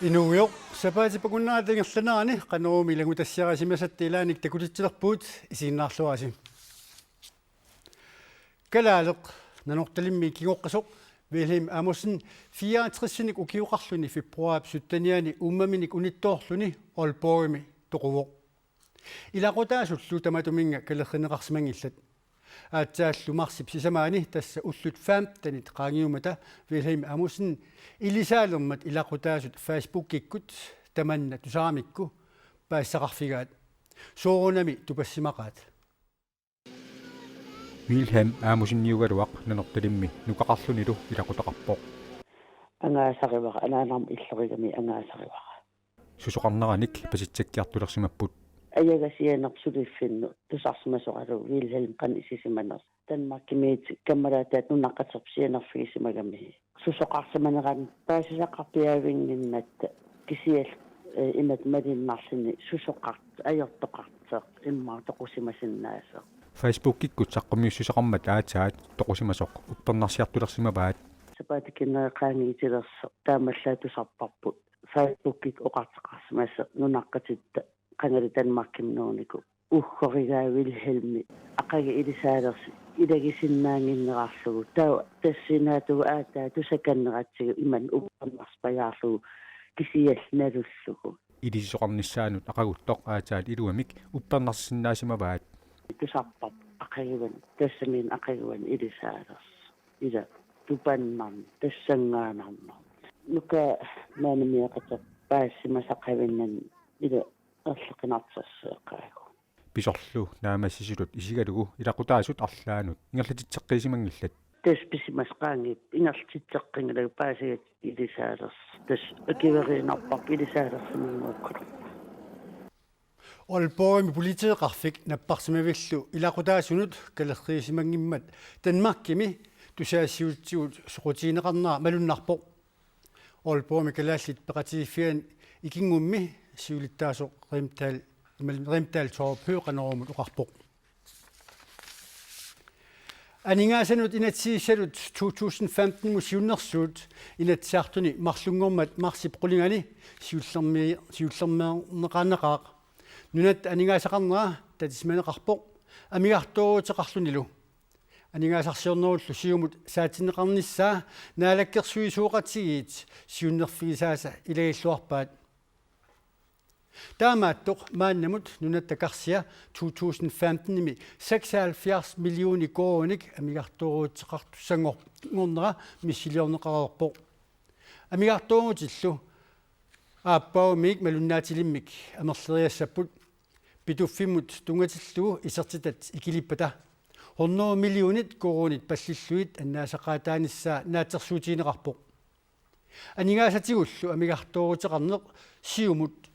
Inuuyoq sapaatipakunnaatigerlanaani qanuumi langutassiarasimasat ilaanik takulittilerpuut isiinnaarluasi kalaaleq nanortalimmi kingoqqasoq Wilhelm Amosen 64-sinik ukiuqarluni februar suttaniani ummaminik unittoorluni Aalborgimi toquvoq ilaqutaasullu tamatuminga kalerrineqarsimangillat аатсааллумарсип сисамаани тасса уллут фаамтанит qaangiumata Wilhelm Amosen илисаалермат илақутаасут Facebook-киккут таманна тусарамикку паассақарфигаат соорунами тупассимақаат Wilhelm Amosen ниугалуақ нанерталимми нукақарлунилу илақутақарпоқ ангаасаривара анаанарм иллеригами ангаасаривара сусоқарнераник паситсаккиартулерсимаппут аягасианерсулиффинну тусарсимасоқалу Wilhelm qan isisimaners Danmarkimiit каммалаатаат нунаққатсерпсианерфигисимагами сусоқарсиманеран паасисақарпиавингиннатта кисиал имат малиннарлини сусоқарт аёртоқартеқ иммаа тоқусимасиннаасеқ Facebook-киккут саққумиуссусақармат аатаат тоқусимасоқ уппернарсиартулерсимаваат сапаатикиннеқаангиитилерсо таамаллаатусарпарпут Facebook-кик оқартеқарсимассе нунаққатитта qangari Danmarkimnuuniku уххоригаа Wilhelmi ақаги илисаалерси илагисиннаангиннераарлугу таа тассинаатугу аатаа тусаканнератсигу иман уппарнарспаяарлугу кисиалналуллугу илисоқарниссаанут ақагуттоқ аатаат илуамик уппернарсиннаасимаваат тусарпар ақагиван тассамин ақагиван илисаалерс ила тупаннарн тассангаанарнар нука маанамиақата паассимасақавиннан ила арлеқинартассеэқаагу писорлу наамассисулут исигалугу илақутаасут арлаанут ингерлатитсеққисимангиллат тас писимасқаангип ингерлатитсеққингалу паасигат илисаалерс тас акиверинарпар илисаалерсимингуаккулу Aalborgimi politieqarfik napparsimavillу илақутаасунут калерриисимангиммат Danmarkimi тусаассиутсигут соқутиинеқарнаа малуннарпоқ Aalborgimi калааллит пеқатигиффиан икингумми сиулиттаасоқ римтал тооппеқанерумут оқарпоқ анингаасанут инатсииссалут 2015 мусиуннэрсуут инатсаартуни марлунгормат марсип қулингани сиуллермеқанеқаақ нунат анингаасақарнера татисманеқарпоқ амигартуутеқарлунилу анингаасарсиорнеруллу сиумут саатинеқарниссаа наалаккерсуисууқатсигиит сиуннерфигисааса илагиллуарпаат таамааттоқ мааннамут нунаттакарсиа 2015-ми 76 миллиони короник амигартуутеқартуссангорнера миссилиорнеқарерпоқ амигартуутиллу ааппаумик малуннаатилиммик амерлериассаппут питуффиммут тунгатиллугу исертитат икилиппата 100 миллионит коронит паллиллуит аннаасақаатааниссаа наатсерсуутиинеқарпоқ анингаасатигуллу амигартуутеқарнеқ сиумут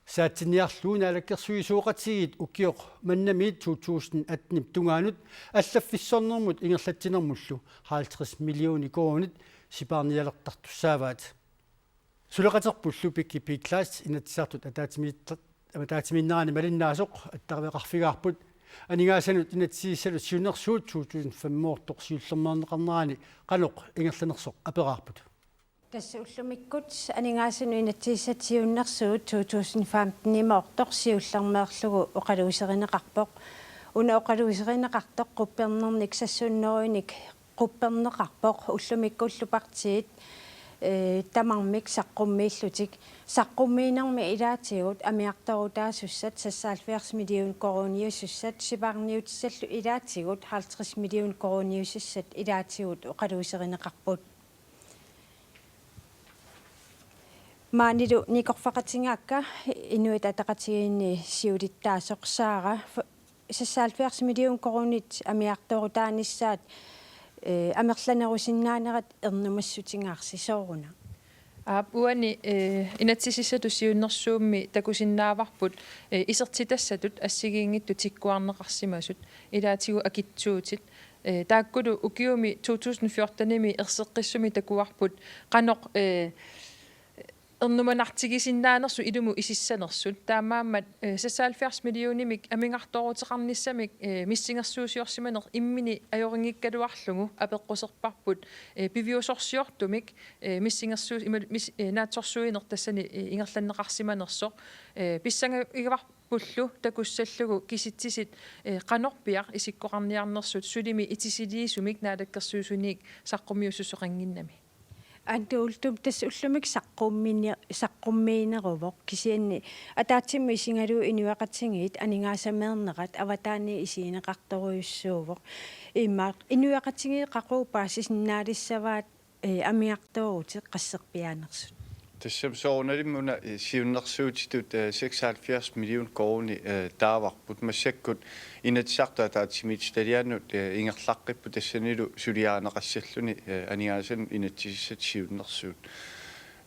саатсиниарлуу наалаккерсуисууқатсигит уккиоқ маннамиит 2018 тунгаанут аллаффиссорнэрмут ингерлатсинермуллу 50 миллиони коронит сипаарниалертартуссааваат сулеқатерпуллу пиккипиклаас инатсаартут атаатиминнерани малиннаасоқ аттарвеқарфигаарпут анингаасанут инатсииссалут сиунерсуут 2015 сиуллермернеқарнерани қаноқ ингерланерсоқ апераарпут tässä ullumikut aningaasunu inatsiissatiunnersuut 2015-nimaortorsiullermeerlugu oqaluiserineqarpoq una oqaluiserineqartoq quppernernik sassunnorinik qupperneqarpoq ullumikkullupartiit tamarmik saqqummiillutik saqqummiinermi ilaatigut amiartorutaasussat 76 million koroniusussat siparniutissallu ilaatigut 50 million koroniusussat ilaatigut oqaluiserineqarput маанилу никорфақатингаакка инуит атақатигиинни сиулиттаасоқсаара 76 миллион коронит амиарторутааниссаат амерланерусиннаанерат ернумассутингаарси сооруна уани инатсисиссату сиуннэрсуумми такусиннааварпут исертитассатут ассигиингитту тиккуарнеқарсимасут илаатигу акитсуутит тааккулу укиуми 2014-ними ерсеққиссуми такуарпут қаноқ ernumanartigisinnaanерсу илуму исиссанерсут таамааммат 76 миллионимик амингарторутеқарниссамик миссингерсуусиорсиманер иммини ajoriнгиккалуарлугу апеққусерпарпут пивиусорсиортумик миссингерсуус наатсорсуинер тассани ингерланнеқарсиманерсо писсанга игаварпуллу такуссаллугу киситсисит канорпиар исиккоқарниарнерсут сулими итисилиисумик наалаккерсуусуник саққумиуссусоқангиннами антуултум тас уллумик саққуммиинеруво кисианни атаатсимми исингалу инуақатсигиит анингаасамеернеқат аватаани исиинеқарторуйуссуувоқ имма инуақатсиги қақуупаасисиннаалиссаваат амиарторути qassерпиаанерсут тассам соорналиммуна сиуннэрсуутитут 76 миллион корони тааварпут массаккут инатсартаа таатсимит талианут ингерлаққиппу тассанилу сулиаанеқассаллуни анигаасан инатсиссат сиуннэрсуут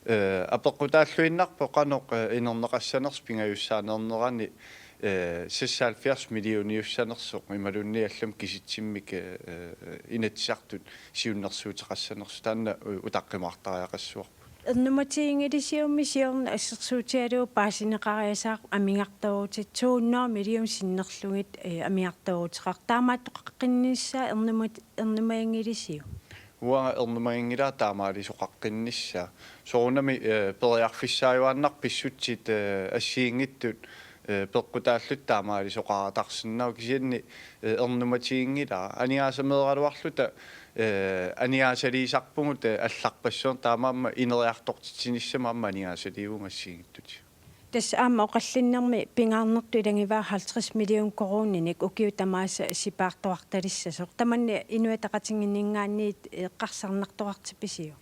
апеққутааллуиннарпо қаноқ инернеқассанерс пингаюссаанернерани 76 миллиониуссанерсоқ ималунниаллам киситсиммик инатсартут сиуннэрсуутеқассанерсу таанна утаққимаартариақассуарпу эрнуматиингилисиумми сиорна ассерсуутиалуу паасинеқариасаақ амингартарутит 200 миллион синнерлугит амингартарутеқар таамааттоқаққиннissaа эрнумаингилисиу уа эрнумаингила таамаалисоқаққиннissaа соорнами периарфиссааюааннар писсутсит ассиингиттут пеққутааллут таамаалисоқаратарсиннау кисианни эрнуматиингила анигаасамеералуарлута анигаасалиисарпугут алларпассуун таамаама инериартортитсиниссамаама анигаасалиугассигиттути тас аама оқаллиннерми пингаарнерту илангиваа 50 миллион корониник укиу тамааса сипаартуарталиссасоқ таманни инуатақатингиннингаанниит эққарсарнартуартипписиу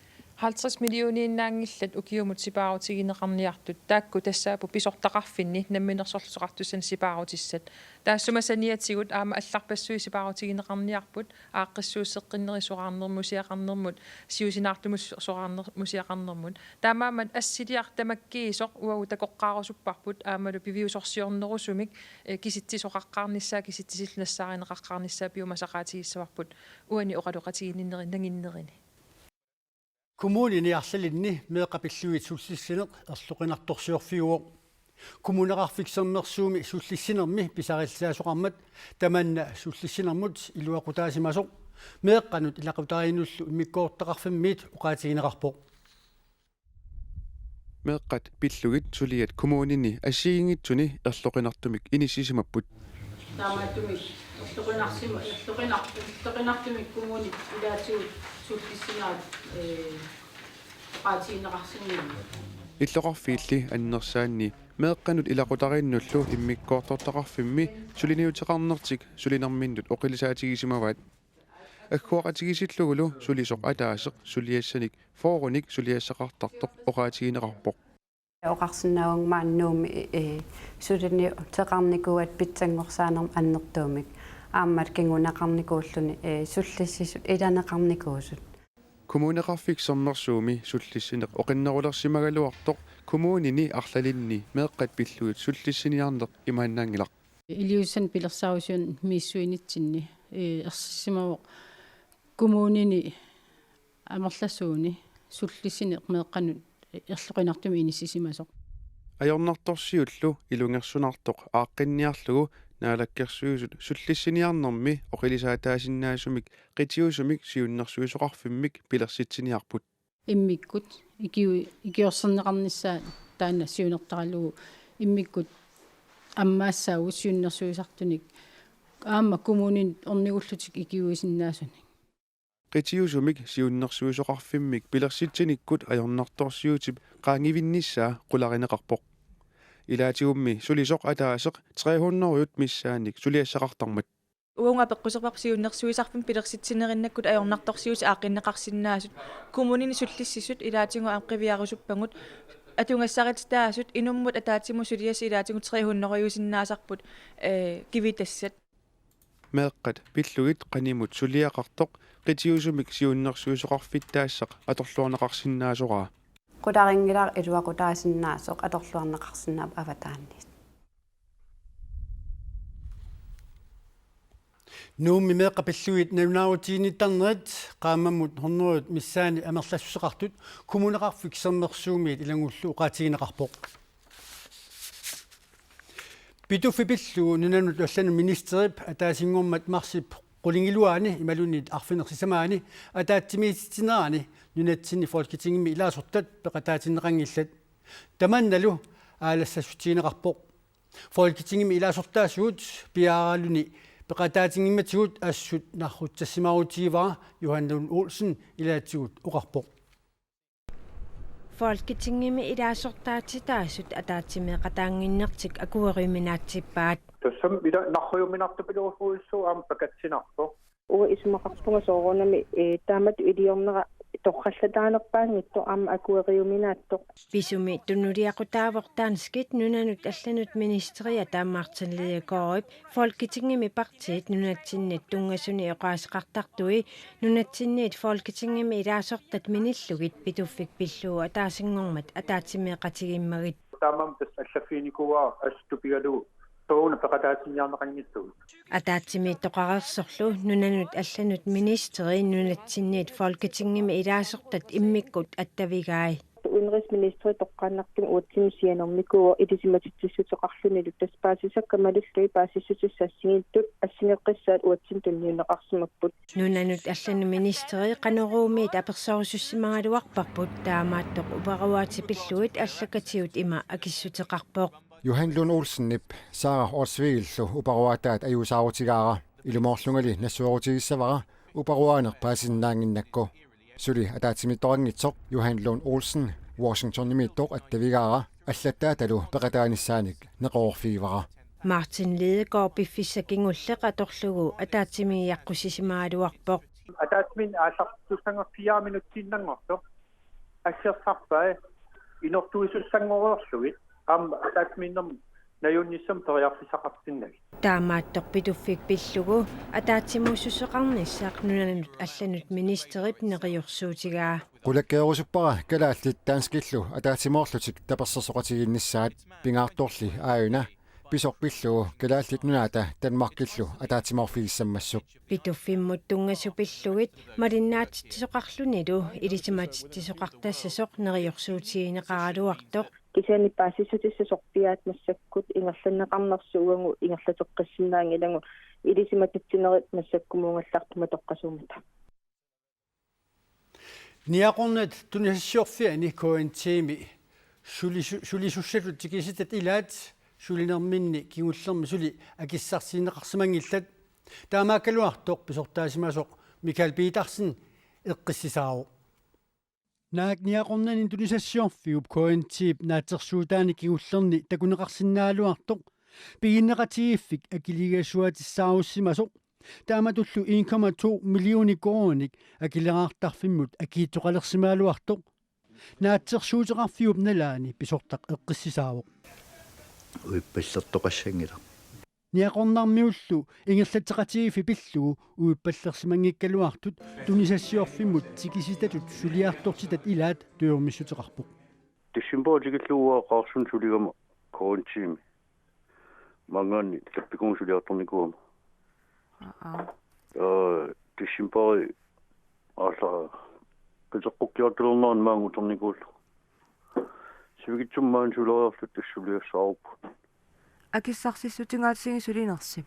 50 миллионииннаангиллат укиумут сипаарутигинеқарниартут таакку тассаапу писортақарфинни намминерсорлусоқартуссан сипаарутиссат таассумасаниатсигут аама алларпассуи сипаарутигинеқарниарпут ааққиссууссеққиннерисуарнермут сиусинаартумус соарнермусиақарнермут таамаамат ассилиар тамаккиисоқ уагу такоққаарусуппарпут аамалу пивиусорсиорнерусумик киситсисоқаққарниссаа киситсисиллнассааринеқаққарниссаа пиумасақаатигиссаварпут уани оқалоқатигиннерин нагиннерини kommunen iarsalinni meeqapilluit sullissинеq erluqinartorsiorfiuo kommuneqarfiksernersuumi sullissinermi pisarillaasoqarmat tamanna sullissinermut iluaqutaasimasoq meeqqanut ilaqutariinullu imikkoortaqarfimmiit uqaatigineqarpo meeqqat pillugit suliat kommunini assiingitsuni erluqinartumik inissisimapput таамааттумик erluqinartumik kommunit ilaatigut суллиссинаат qaatiinneqarsinniimma иллоqarfiilli аннерсаанни меэкканут илақутарииннуллу иммиккоортортақарфимми сулиниутеқарнертик сулинерминнут оқилисаатигисимаваат аккуақатигисиллугулу сулисоқ атаасеқ сулиассаник фооруник сулиассақартартоқ оқаатигинеқарпоқ оқарсинааунгмааннууми сулини теқарникуат питсангорсаанерм аннертуумик ааммат кингунақарникууллуни суллиссисут иланеқарникуусут kommuneqarfiksernersuumi sullissineq oqinnerulерсимагалуартоq kommunini арлалинни meeqqat pilluit sullissiniarneq imaannaangilaq илиуссан пилерсаарусуун мииссуинитсинни ерсимавоq kommunini амерласууни суллиссинеq meeqqanut ерлоqinartumi иниссисимасоq ajornartorsiullu ilungersunartoq aaqqinniarlugu naalakkersuusut sullissiniarnermi oqilisaataasinnaassumik qitiusumik siunnersuisoqarfimmik pilersitsiniarput иммиккут икиорсернеқарнissaа таана сиунертаралугу иммиккут аммаассаагу сиуннерсуисартуник аама коммунин орнигуллутик икиуисиннаасуни qitiusumik siunnersuisoqarfimmik pilersitsinikkut ajornartorsiutip qaangivиннissaa qularineqarpoq илаатигумми сулисоқ атаасеқ 300 миссааник сулиассақартармат уунга пеққусерпар сиуннерсуисарфим пилерситсинериннаккут аёрнартарсиус ааққиннеқарсинаасут коммунини суллиссисут илаатигу амқивиарусуппангут атунгассарит таасут инуммут атаатиму сулиас илаатигу 300 юусиннаасарпут кивитассат меэққат пиллугит қанимут сулиақартоқ qitiusumik siunnersuisoqarfittaassaq аторлуарнеқарсинаасораа qularingilaa iluaqutaasinnaasoq atorluarneqarsinnaap avataanni нуумми меэққапиллуит наунаавутиинниттарнерит qaammammut horneruut missaani amerlassuseqartut kumuneqarfik sermersuumiit ilangullu uqaatigineqarpoq pituffipill nunanut allanu ministerip ataasingormat marsip qulingiluaani imalunit arfinersisamaani ataatsimiititinerani nunatsinni folketingimi ilaasortat peqataatineqangillat tamannalu aalassasutiineqarpoq folketingimi ilaasortaasuut piaaraaluni peqataatigimmatigut assut narrutsassimaruutiivara Johan Lund Olsen ilaatigut uqarpoq Folketingimi ilaasortaatitaasut ataatimeeqataanginnertik akueriminaatippaat тассам мила нархуйуминартупилуусуиссуу аама пакатсинарпо уа исмақарпунга соорунами таамат илиорнера торхаллатаанерпаангитто аама акуериуминаатто Bisumi tunnuliaqutaavортаанскит нунанут алланут министерия таамаартиллиакоорип Folketingimi partiit nunatsinniit tungasuni eqaasеқартартуи nunatsinniit Folketingimi ilaasortat minillugit pituffik pilluu ataasiнгормат атаатимеқатигиммагит таамам тас аллаффиникуа аступигалу тоуна пекатаатинниарнеқангиттуг атаатимииттоқарерсорлу нунанут алланут министери нунатсинниит Folketingimi ilaasortat иммиккут аттавигаи уинерисминистри тоққааннартум уутсимисианормикуа илисиматитсиссутеқарлуни луттаспаасисаккамалуллуи паасиссутиссассигиттут ассинеққиссаат уутсим тунниунеқарсимаппут нунанут аллану министери қанеруумиит аперсорусуссимагалуарпарпут таамааттоқ уперуаатипиллуит аллакатиут има акиссутеқарпоқ Johan Lund Olsen-nip Sara Orsvigillu uparuataat ayusaarutigaara ilumorlungali nassuarutigisavara uparuaaner paasinnaanginnakku suli ataatimitoqangitsoq Johan Lund Olsen Washington-nimiittoq attavigaara allattaatalu peqataanisaanik neqoorfiivara Martin Lidegaard biffissakingulleq atorlugu ataatimiiaqqusisimaaluarpoq атаатмин ааллартуссанга 4 минутсиннангорто ассерсарпаа инортуисуссангориорлугит аама атаатминнерм наюнниссам периарфисақартиннаг таамааттоқ питуффик пиллугу атаатимуссусеқарниссаақ нунанут алланут министерип неқиорсуутигаа qulakkeerusupara kalaallit taanskillu ataatimoorlutik tapersersoqatigиннissaat pingaartorli aayuna pisorpilluu kalaallit nunaata Danmarkillu ataatimorfigissammassuk pituffimmut tungasupillugit malinnaatittisoqarlunilu ilisimatittisoqartassasoq neqiorsuutigineqaraluartoq кисани паасиссутиссасорпиаат массаккут ингерланнеқарнерсуугангу ингерлатеққиссиннаангилагу илисиматитсинерит массаккумуунгаллартума тоққасуумата niaqornat tunassiorfiani kointimi sulisussatut tikisittat ilaat sulinerminni kigullermi suli akissarsiineqarsimangillat taamaakkaluartoq pisortaasimasoq Michael Petersen eqqissisaaru naak niaqornanin tunisassuorfiup kointip naatersuutaani kigullerni takuneqarsinnaaluartoq piginneqatigiffik akiligassuatissaarussimasoq taamatullu 1,2 millioni kronik akileraartarfimmut akiittoqalersimaaluartoq naatsersuuteqarfiup nalaani pisortaq eqqissisaavuq uippallertoqassangila niaqornarmiullu ingerlatteqatigiffi pillugu uippallersimangikkaluartut tunisassuorfimmut tikisitatut suliartortitat ilaat tuyormissuteqarpoq тиссимбоотигиллууа qaarsun suligama koontiimi mangaanni tappikuun suliartornikuuma тиссимпори аала кисеққуккиартулернеран маангуторникууллу сивигитсуммаан сулериарлут тассулиассааруппу акиссарсиссутингаатсиги сулинерсим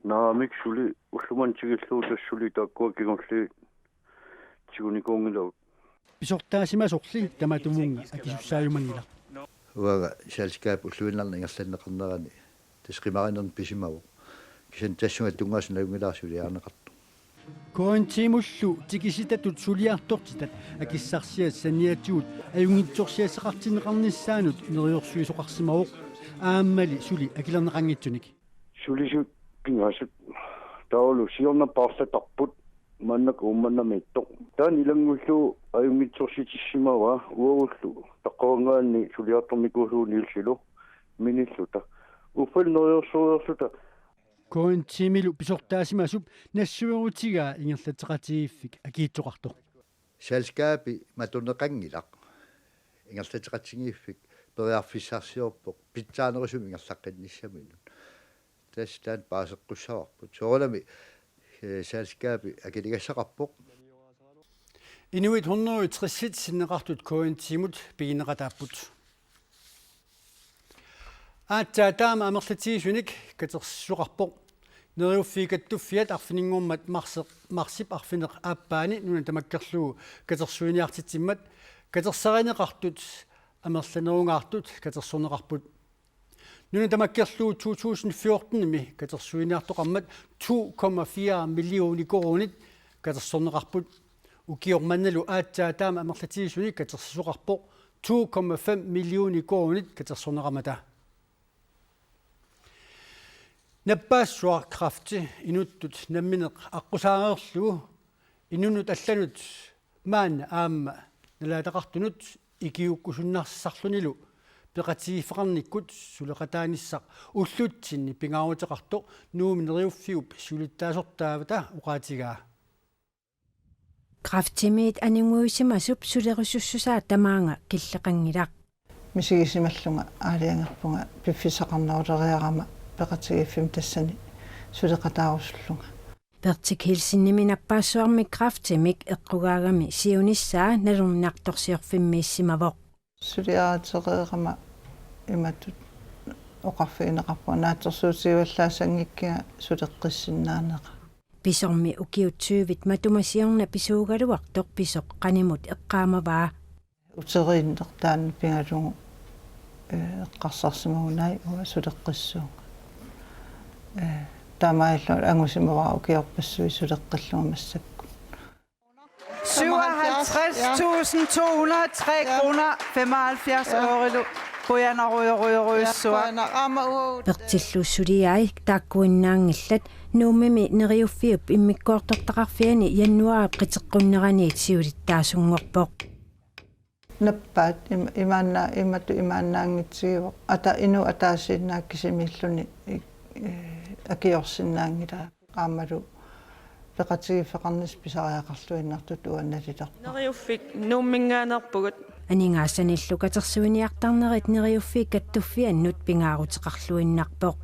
наамик сули уллумантигиллуу тассули тааккуа кигорли тигуникуунгилау pisortaasimasorli tamatumuunga akisussaajumanngila уага шалскаап уллуиннарна ингерланнеқарнерани тасқимаринерн писимаву кисан тассунга тунгаасын лагунгилаарсулиаарнеқарту kointimullu tikisitatut suliartortitat akissarsiat saniatiut ajungitsorsiassaqartineqarnissaanut neriorsuisoqarsimauq aammali suli akilerneqangitsunik sulisut pingasut taulu siornappaarlatarput mannak ummannamiittoq taan ilangullu ajungitsorsitissimava uagullu taqqaangaanni suliartornikuulluuni illilu minilluta uffal neriorsuerluta kointimilu pisortaasimassup nassuerutigaa ingerlatteqatigiffik akiittoqartoq шалскаапи матунеқангилақ ингерлатеқатсигииффик периарфиссарсиорпоқ питсаанерусум ингерлаққинниссаминут тастаан паасеққуссаварпут соорами selskab akiligassaqarpoq Inuit 160 sinneqartut kointimut pigineqatapput. Taama amerlatiisunik katersuqarpoq neriuffiikattuffiat arfiningguummat marsip arfineq aappaani nuna tamakkerlugu katersuiniartitsimmat katersarineqartut amerlanerungaartut katersurneqarput nuna tamakkerlugu 2014-mi katersuiniartoqarmat 2,4 millioni korunit katersurneqarput ukiormannalu taama amerlatiisunik katersuqarpoq 2,5 millioni korunit katersurneqarmata Nappaassuar krafti inuttut nammineq aqqusaanerlugu inunut allanut maanna aamma nalaataqartunut ikiukkusunnarsarlunilu peqatiifeqarnikkut suleqataanissaq ullutsinni pingaaruteqartoq nuumineriuffiup sulittaasortaavata uqaatigaa Kraftimit aninguisimasup sulerusussusaa tamaanga killeqangilaq мисигисималлунга аалиангерпунга пиффисақарнерулериарама пеқатигиффим тассани сулеқатаарусуллунга Vertikilsinnimi nappaassuarmik kraftimik eqqugаагami siunissaa nalurnaartorsiorfimmiissimavoq сулиаатереерама иматут оқарфиинеқарпуа наатерсуутигуаллаасангиккиа сулеққиссиннаанеқа Pisormi ukiutsuuvit matumasiorna pisuugaluartoq pisoq qanimut eqqaamavaa утерииннертаан пингалугу эққарсарсимагунай уа сулеққиссуунга таамаиллу ангусимаваа укиорпассуи сулеққиллуга массакку 57.203 kroner 75 øre Kujanaruyaruyaruyussua Pertillussuliai taakkuinnaangillat nuumimi neriuffiup immikkoortortaqarfiani januari qiteqqunneraniit siulittaasungorpoq наппаат имааннаангитсигиво ата ину атаасииннааккисимиллуни акиорсиннаангила qaammalu peqatigifeqarnis pisariaqarluinnartut uanналилерпа neriuffik nuumminngaanerpugut анингаасаниллу катерсуиниартарнерит нериуффи каттуффианнут пингаарутеқарлуиннарпоқ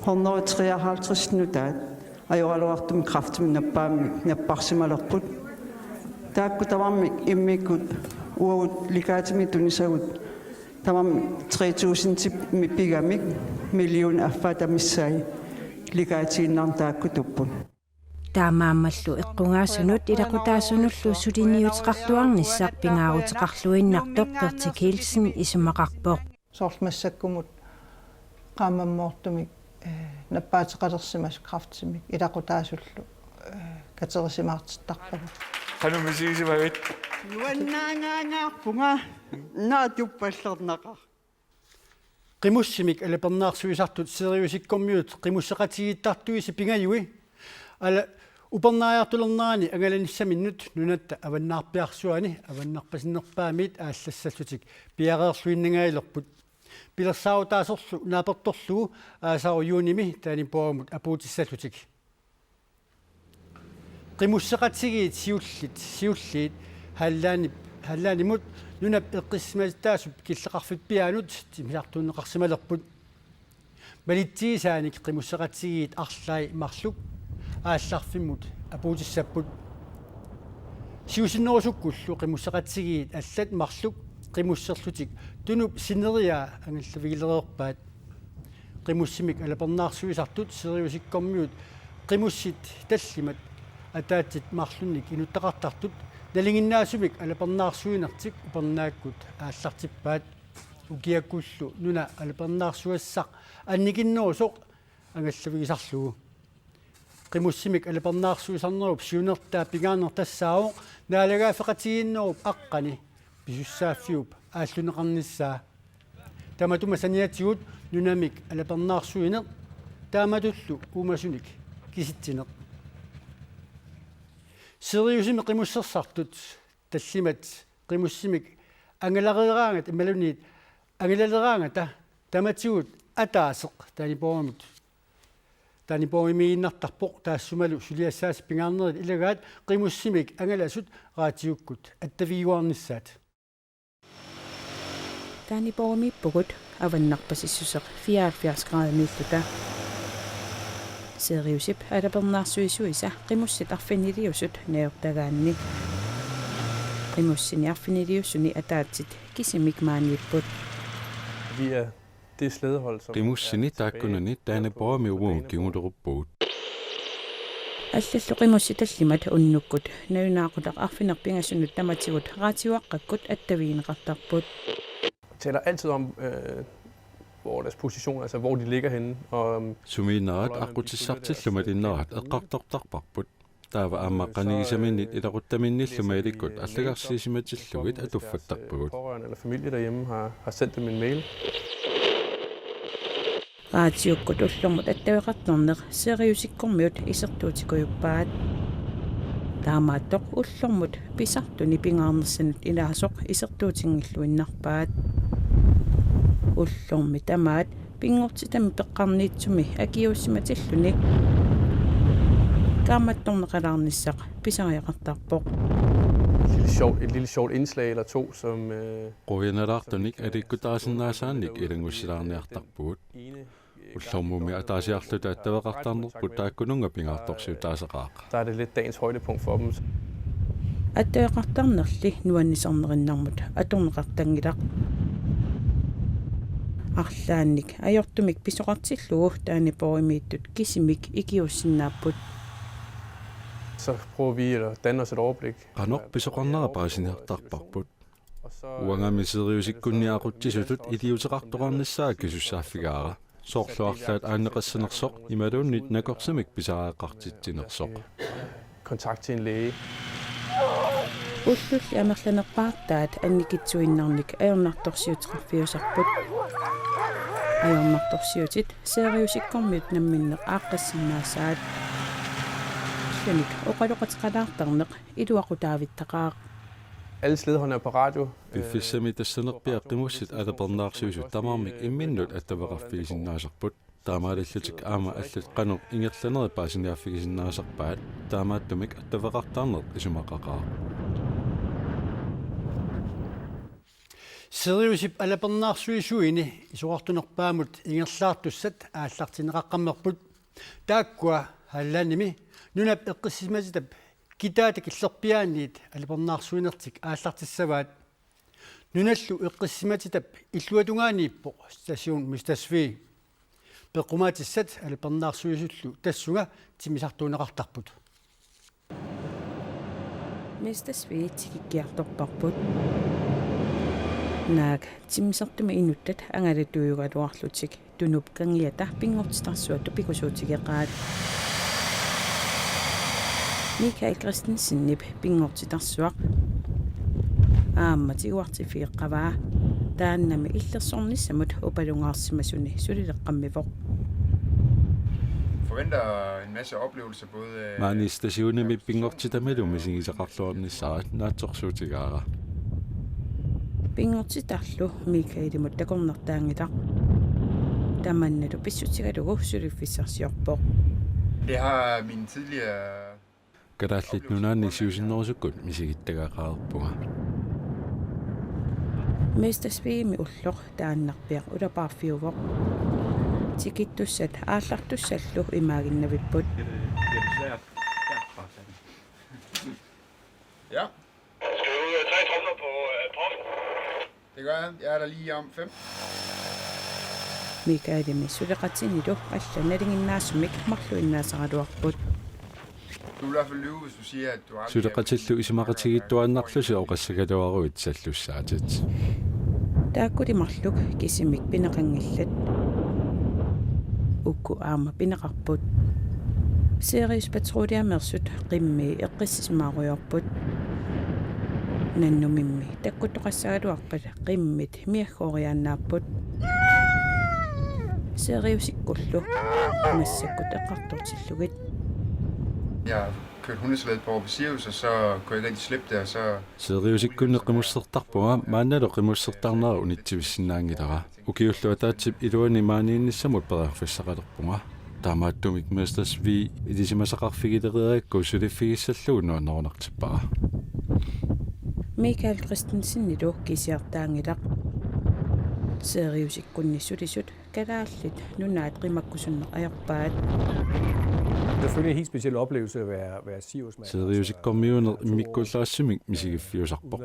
153 нутаат ajorluartum kraftum наппарсималерпут тааккутавармик иммиккут уут ликаатими тунисагут тамам 3000 мипигамик миллион аффатамиссай ликаатииннартааккутуппут таамааммаллу эққунгаасунут илақутаасунуллу сулиниутеқарлуарниссаақ пингаарутеқарлуиннартоқ вертикилсин исумақарпоқ соорлмассаккумут qaamammoortumik наппаатеқалерсимас крафтсимик илақутаасуллу катерисимаартиттарпагу канумисигисимагит нуаннаангаагаарпунга наатуппаллернақар qimussимик алапернаарсуисартут сериусиккормиут qimусseqatigittарtuisi pingayui ala upernaajartulernaani angalanissaminnut nunatта аваннаарпиарсуани аваннарпасиннерпаамит аассассаллутик пиареерсуиннагайлерпут пилерсаутаасорлу нааперторлугу аасару юуними таани поомут апуутиссаллутик qimusseqatigiit siulliit халлаанимут нунап эққиссималтаасуп киллеқарфит пиаанут тимисартууннеқарсималерпут малитсиисааник qimusseqatigiit арлаи марлук аалларфиммут апуутиссаппут сиусиннерусуккуллу qimusseqatigiit аллат марлук qimussерлутик тунуп синериаа ангаллавигилереерпаат qimussимик алапернаарсуисартут сериусиккормиут qimussит таллимат атаатит марлунник инуттақартартут налингиннаасумик алапернаарсуинертик упернааккут ааллартиппаат укиаккуллу нуна алапернаарсуассақ анникиннерусоқ ангаллавигисарлугу qimussимик алапернаарсуисарнеруп сиунертаа пигаанертассаавоқ наалагаафеқатигиннеруп аққани писуссааффиуп ааллунеқарниссаа таматума саниатигут нунамик алапернаарсуинеқ тааматуллу умасуник киситсинеқ сериусими qimussерсартут таллимат qimussимик ангаларераангат ималуниит ангалалераангата таматигут атаасеқ таанипоимииннартарпоқ таассумалу сулиассаас пингаарнерит илагаат qimussимик ангаласут раатиуккут аттавигуарниссаат таанипоимиппугут аваннарпасиссусеқ 74 градусмиллута seeriusip alapernaarsuisuisa qimussit arfiniliusut nayortagaanni qimussini arfiniliussuni ataatsit kisimik maaniipput Vi er det slædehold, som qimussini taakkunani taanapoamiuvuun kinguleruppugut аллаллу qimусситаллимат уннуккут навинаақутақ арфинерпингасунут таматигут раатиуаққаккут аттавиинеқартарпут taler altid om hvor deres position, altså hvor de ligger henne. Og sumiinarat aqutissartillumat innerat eqqartortarparput taava aammaqanigisaminit ilaquttaminniillumailikkut allagarsiisimatillugit atuffattarpugut pårørende eller familie derhjemme har sendt dem en mail. раатиуккут уллэрмут аттавеқартнернеқ сериусиккормиут исертуутикуйуппаат таамааттоқ уллэрмут писартуни пингаарнерсанут илаасоқ исертуутингиллуиннарпаат уллэрми тамаат пингортитами пеққарниитсуми акиуссиматиллуни кааматторнеқалаарниссақ писариақартарпоқ Et lille sjovt indslag eller to, som qoyanalaartunik alikkutaasinnaasaanik ilangussilaarniartarpugut уллэрмуми атаасиарлута аттавеқартаарнерпут тааккунунга пингаарторсиу таасеқаақ der er det lidt dagens højdepunkt for dem. аттавеқартарнерли нуаннисарнериннармут аторнеқартангилақ арлаанник ajortumik писоқартиллугу таанипоримииттут кисимик икиуссиннааппут Så prøver vi at danne os et overblik. qanor pisoqarnerapaasiniartarparput uangami seriusikkunniaquttisutut iliuteqartoqarnissaa kisussaaffigaara soorluarlaat aaneqassanersoq imaluunnit nakorsamik pisaraaqartitsinersoq Kontakt til en læge. уллулли амерланерпаартаат анникитсуиннарник аернарторсиутеқарфиусарпут аернарторсиутит сериусиккормиут намминнеқ ааққассиннаасаат ник оқалоқатеқалаартарнеқ илуақутаавиттақаа Alle slædeholdene er på radio. Biffissami tassanerpiaqqimussit alapernaarsuisut tamarmik imminnut attavaqarfiisinnaasarput taamaalillutik aama allut qanor ingerlanerippaasiniaffigisinnaaserpaat taamaattumik attavaqartaarneq isumaqaqaa Seriusip alapernaarsuisuini isuartunerpaamut ingerlaartussat ааллартинеқаққаммерпут тааккуа халлааними нунап эққиссимаситап китаатак иллерпиаанниит алапернаарсуинертик ааллартиссаваат нуналлу эққиссиматитап иллуатунгаанииппо стасиун мистасви пеққумаатиссат алапернаарсуисуллу тассунга тимисартуунеқартарпут мистасви тикиккиарторпарпут наак тимисартуми инуттат ангалатуйугалуарлутик тунуп кангиата пингортитарсуат тупикусуутигеқаат Mikael Christensen pingortitarsuaq aammatiuartifiiqqavaa taannami illersornissamut upalungaarsimasuni sulileqqammivoq Forventer en masse oplevelser både maani stasiunami pingortitamalumi singiseqarluornissarat naatsorsuutigaara pingortitarlu Mikaelimut takornertaangilaq tamannalu pissutigalugu sulifissarsiorpoq Det har min tidligere kadaallit nunaanni siusinnerusukkut misigittagaaqaarpunga mestasviimi ulloq taannarpiaq ulapaarfiuvoq tikittussat aallartussallu imaaginnavipput Ja. Skal du ud og 3 tromler på posten? Det gør jeg. Jeg er der lige om 5. Mikaelimi suleqatinilu алланалингиннаасумик марлуиннаасагалуарпут Du vil i hvert fald lyve, hvis du siger, at du aldrig suleqatillu isimaqatigittuannarlusi oqassagaluaruit sallussaatit taakkulimarluk kisimik pineqanngillat ukku aama pineqarput serius patruliamersut qimmi eqqissismaaruyorput nannumimmi takkuttoqassagaluarpat qimmit miaggooriaannaapput seriusikkullu massakkut eqqartortillugit Jeg har kørt hundeslæde på over Sirius, og så kunne jeg ikke rigtig slippe det, og så seriusikkunneqqimussertarpunga maannalu qimussertarnera unittivissinnaangilera ukiulluataatip iluani maaniinnissamut periarfissaqalerpunga taamaattumik mestasvi ilisimasaqarfigileriakku suliffigissallugu nuannerunartippara Mikael Christensen kisiartaangilaq seriusikkunnissulisut kalaallit nunaat qimakkusunneq ajarpaat selvfølgelig en helt speciel oplevelse at være Sirius-mand. Seriusikkormiuner immikkuullaassumik misigiffiusarpoq.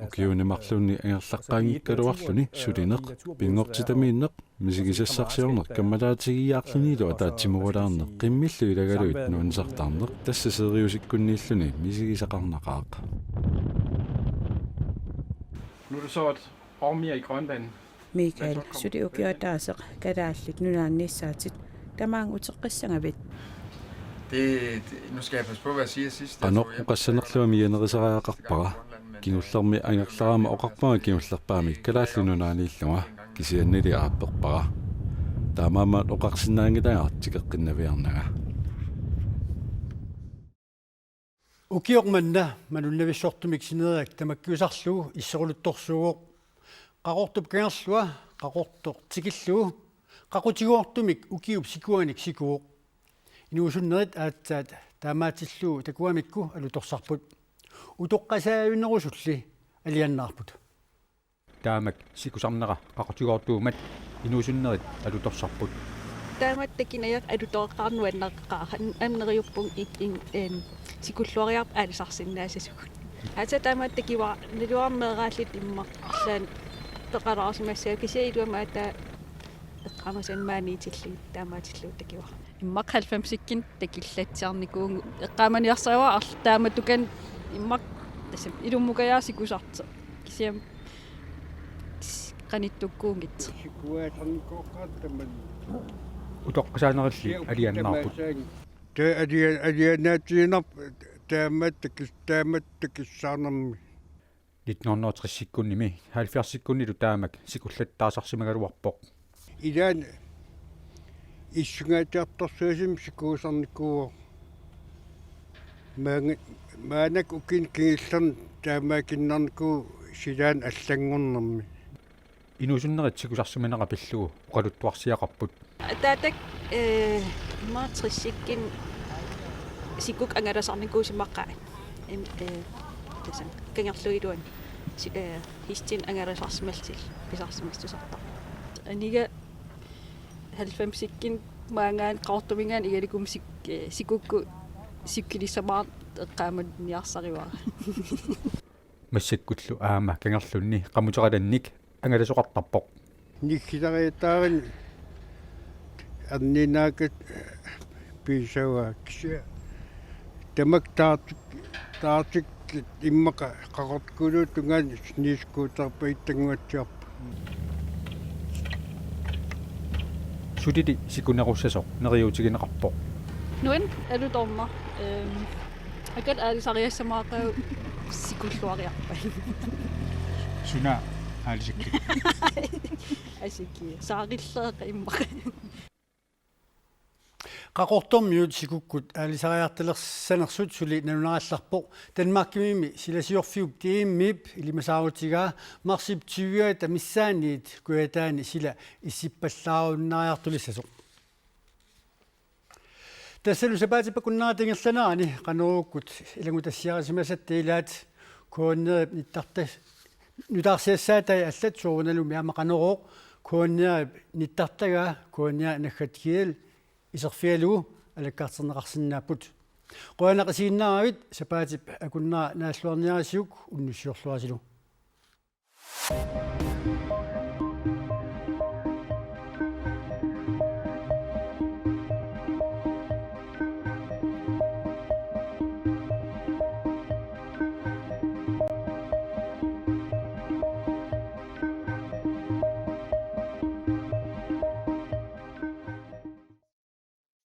Ukiunimarlunni angerlaqpaangikkaluarluni sulineq pingortitamiinneq misigisassarsiorneq kammalaatigiyaarluniilu ataatsimugulaarneq qimmillu ilagaluit nuansartaarneq tassa seriusikkunniilluni misigisaqarnaqaaq. Nu er det så et ormia i Grønland. Michael sudi ukiotaaseq kalaallit nunaanniissaatit tamaanguteqqissangavit. Nu skal jeg passe på, hvad jeg siger sidst. Qanoq uqassanerluami yanerisaraaqarpara kinullermi angerlarama oqarpara kinullerpaami kalaallununaaniillunga kisiannili aapperpara taamaamaat oqarsinnaangilaaartikeqqinnaviarnaga. Ukiormanna manunnavissortumik sineerak tamakkiusarlugu isseruluttorsuugoq qaqortup kangerlua qaqortoq tikillugu qaqutiguortumik ukiup sikuanik sikuuq inuusunnerit aatsaat taamaatillugu takuamikku alutorsarput utoqqasaavinerusulli aliannaarput Taamak sikusarnera qaqutiguortuumat inuusunnerit alutorsarput taamat takinajaq alutoqqarnuanneqqaa amneriuppung sikulluariarp aalisarsinnaasasukut ata taamat takiwa niluarneeraallit immarlaan teqalaarsimassаа kisiiluamaata eqqamasan maaniitillu taamaatillu takiwa immaq 90-sikkin takillatsiarnikuungu eqqamaniarsawa arl taamatukan immaq tasam ilummukajaasikusarta kisiam qanittukkuungit sikuatarnikoqqaattamman utoqqasaanerilli aliannaarput alianaatiinarp taamattakissaarnermi 1960-sikkunnimi 70-sikkunnilu taamak sikullattaasarsimagaluarpoq ilaan issунгаатиарторсуусим сикуусарникуу maanak ukin kingillarn taamaakиннарникуу силаан аллангорнэрми inuusunnerit sikusarsimanera pillugu uqaluttuarsiaqarput taatak maatrissиккин sikuk angalasarnikuusimaqqaa tasam kangerluiluan histin angalasarsimaltil pisarsimistusarta aniga 90-sikkin maangaan qaortumingaan igalikum sikukku sikkilisamaart eqqaamanniarsariwaa массаккуллу аама кангерлунни qamuteralannik angalasоqartarpoq никкилариатаарин арнинаакат писава кися тамак таартик иммака qaqortkulu tungaan niiskuutarpaittangуатсиарпа sudidi sikunerussasоq neriutigineqarpoq nuan alutorma akat aalisariassamaaqau sikulluariarpa suna aalisikki asikki saaqilleeqa immaq qaqortormiut sikukkut aalisariartalersanersut suli nanunarallarpoq tanmarkimimi silasiorfiup tiimmip ilimasaarutigaa marsip 20 tamissaaniit kuataani sila issippallaarunnariartulissasoq tassalu sapaatipakunnaatiнгерланаани qanurukkut ilangutassiarisimasat ilaat kuunnerip nittartas nutaarsiassaatai allat suurunalumi amaqaneroq kuunnerip nittartagaa kuunnia naggatkiil iserfialugu alakkaarterneqarsinnaaput qoanaqisiinnaravit sapaatip akunnaa naalluarniarisiuk unnussiorluasilu